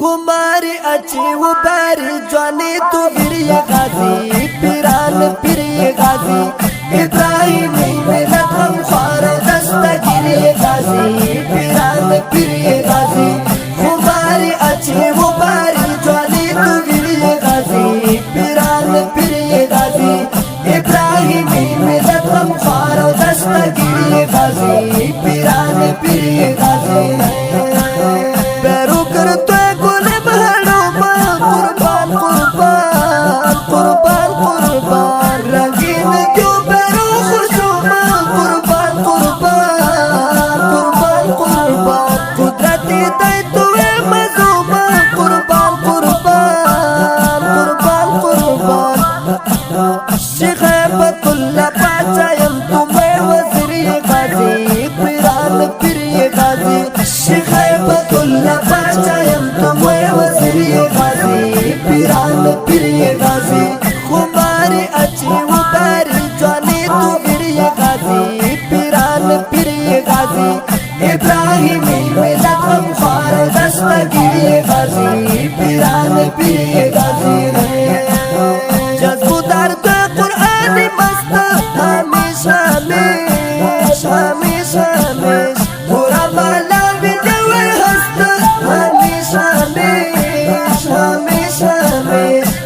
खुमारी अच्छी वो बारी जाने तो गिरिए गाजी पिरान पिरिए गाजी इब्राहिम में लखम ख्वार दस्ता गिरिए गाजी पिरान पिरिए गाजी खुमारी अच्छी वो बारी जाने तो गिरिए गाजी पिरान पिरिए गाजी इब्राहिम में लखम ख्वार दस्ता गिरिए गाजी पिरान पिरिए गाजी पैरों कर तो गोले बहड़ो कुर्बान कुर्बान कुर्बान कुर्बान रंगीन क्यों पैरों खुशुमा कुर्बान कुर्बान कुर्बान कुर्बान कुदरती दायित्व मजूमा कुर्बान कुर्बान कुर्बान कुर्बान शेख अहमदुल्लाह पाचायम तुम्हें वज़ीर गाजी पिरान पिरिए गाजी शेख अहमदुल्लाह पाचायम तुम्हें वज़ीर गाजी पिरान पिरिए गाजी खुमारी अच्छी वो बारी जाने तू गिरिए गाजी पिरान पिरिए गाजी इब्राहिम में लखम ख्वार दस्ता गिरिए गाजी पिरान पिरिए गाजी जज्बुदार तो कुरानी मस्त हमेशा हमेशा हमेशा हमेशा पूरा माला विदवे हस्त हमेशा हमेशा हमेशा हमेशा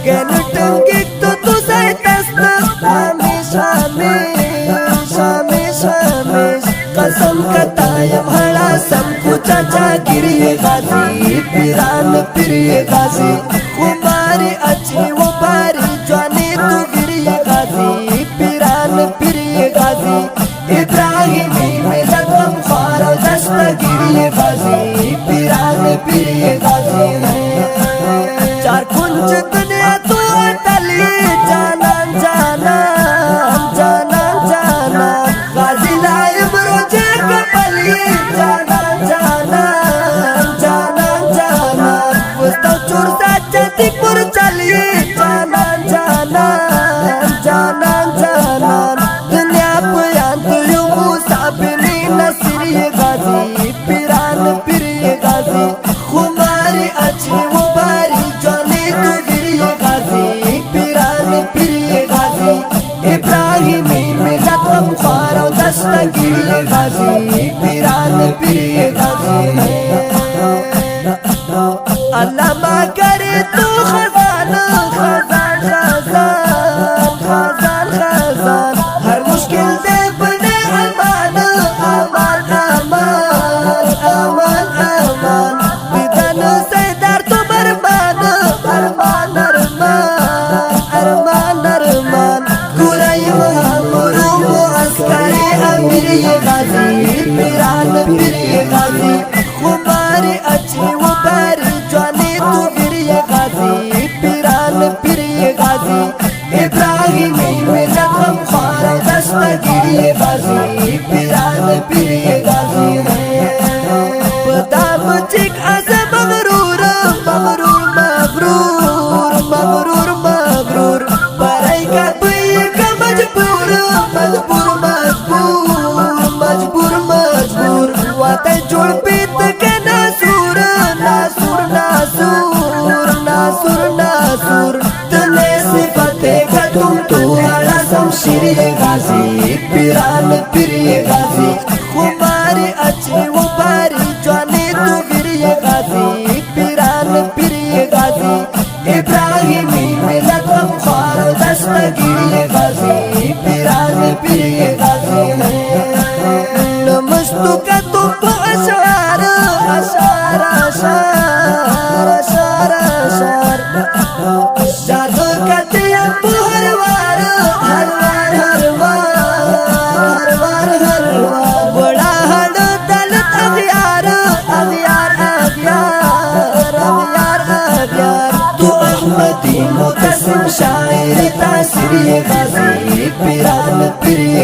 कैन टंगी तो तू सैतस्त हमेशा हमेशा हमेशा हमेशा कसम कतायम हड़ा सम कुचाचा गिरिए गाजी पिरान पिरिए गाजी खुमारी अच्छी वो बारी जाने तू गिरिए गाजी पिरान पिरिए गाजी इब्राहिम में लखम ख्वार दस्ता गिरिए गाजी पिरान पिरिए गाजी चार कुंज दुनिया तू तली जाना जाना जाना जाना गाजी लाइब रोजे कपली जाना जाना जाना जाना पुस्तक चुर साचती पुर चली जाना जाना जाना जाना दुनिया पुयान तू मुसाफिरी नसीरिए गाजी पिरान पिरिए गाजी खुमारी अच्छी वो बारी जाने तू गिरिए गाजी पिरान पिरिए गाजी इब्राहिम में लखम ख्वार दस्ता गिरिए गाजी पिरान पिरिए गाजी अल्लाह करे तू खजान खजान खजान खजान खजान हर मुश्किल दे बने अमान अमान अमान अमान अमान विधान से दर तो बरमान अरमान अरमान अरमान अरमान कुराई मुरूम अस्करी अमीरिए गाजी पिरान पिरिए गाजी खुमारी अच्छी वो बारी जाने तू गिरिए गाजी पिरान पिरिए गाजी इब्राहिम में लखम ख्वार दस्ता गिरिए गाजी पिरान पिरिए गाजी बदाम चिक अस मगरूर मगरूर मगरूर मगरूर मगरूर पराई का बुई का मजबूर मजबूर मजबूर मजबूर मजबूर वाते जोड़ पीत के नासूर नासूर नासूर नासूर नासूर तने सिफतें का तुम तो हड़ा शमशीरिए गाजी पिरान पिरिए गाजी खुमारी अच्छी वो बारी जाने तू गिरिए गाजी पिरान पिरिए गाजी इब्राहिम में लखम ख्वार दस्ता गिरिए गाजी पिरान पिरिए गाजी नमस्तु का तुम अशार अशार अशार अशार अशार जादू का दिया हर वार हर वार हर वार हर वार हर वार बड़ा हड़ दलत अगियार अगियार अगियार अगियार अगियार तू अहमदी मुकसिम शायर तासीरिए गाजी पिरान पिरिए